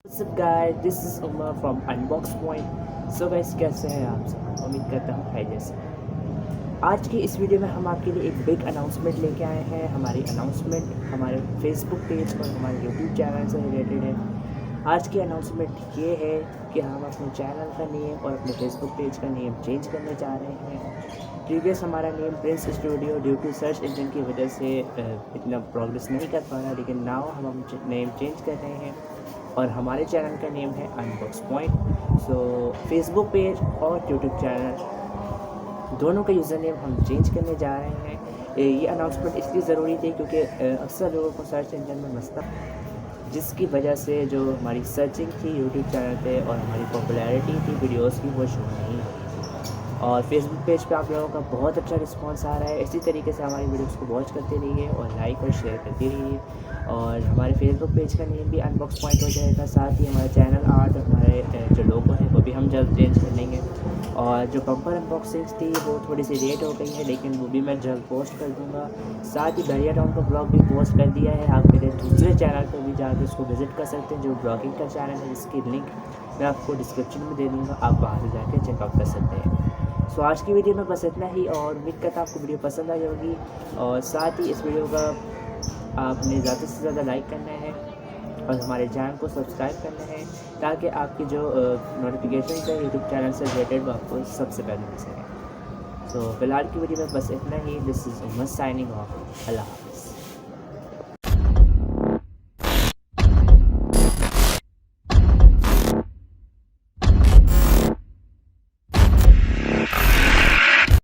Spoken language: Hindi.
What's up guys, this is Umer from Unboxpoint। So guys कैसे हैं आप सब? उम्मीद करता हूँ खैरियत से। आज की इस वीडियो में हम आपके लिए एक बिग अनाउंसमेंट लेके आए हैं। हमारी अनाउंसमेंट हमारे फेसबुक पेज और हमारे यूट्यूब चैनल से रिलेटेड है। आज की अनाउंसमेंट ये है कि हम अपने चैनल का नेम और अपने फेसबुक पेज का नेम चेंज करने जा रहे हैं। प्रीवियस हमारा name Prince Studio due to search engine की वजह से इतना प्रोग्रेस नहीं कर पा रहा, लेकिन नाउ हम नेम चेंज कर रहे हैं और हमारे चैनल का नेम है अनबॉक्स पॉइंट। सो फेसबुक पेज और यूट्यूब चैनल दोनों का यूज़र नेम हम चेंज करने जा रहे हैं। ये अनाउंसमेंट इसलिए ज़रूरी थी क्योंकि अक्सर लोगों को सर्च इंजन में मसला, जिसकी वजह से जो हमारी सर्चिंग थी यूट्यूब चैनल पे और हमारी पॉपुलैरिटी थी वीडियोस की, वो शो नहीं हो रही थी। और फेसबुक पेज पे आप लोगों का बहुत अच्छा रिस्पांस आ रहा है। इसी तरीके से हमारी वीडियोस को वॉच करते रहिए और लाइक और शेयर करते रहिए। और हमारे फेसबुक पेज का नेम भी अनबॉक्स पॉइंट हो जाएगा। साथ ही हमारे चैनल आर्ट और हमारे जो लोगो हैं वो भी हम जल्द चेंज कर लेंगे। और जो बम्पर अनबॉक्सिंग्स थी वो थोड़ी सी लेट हो गई है, लेकिन वो भी मैं जल्द पोस्ट कर दूँगा। साथ ही दरिया टाउन का ब्लॉग भी पोस्ट कर दिया है। आप मेरे दूसरे चैनल पर भी जाकर उसको विज़िट कर सकते हैं, जो ब्लॉगिंग का चैनल है, जिसकी लिंक मैं आपको डिस्क्रिप्शन में दे दूँगा। आप वहाँ से जाकर चेकआउट कर सकते हैं। सो आज की वीडियो में बस इतना ही, और उम्मीद करता हूँ आपको वीडियो पसंद आई होगी। और साथ ही इस वीडियो का आपने ज़्यादा से ज़्यादा लाइक करना है और हमारे चैनल को सब्सक्राइब करना है, ताकि आपकी जो नोटिफिकेशन है यूट्यूब चैनल से रिलेटेड वो आपको सबसे पहले मिल सके। सो फिलहाल की वीडियो में बस इतना ही। This is Umar signing off. अल्लाह हाफिज़।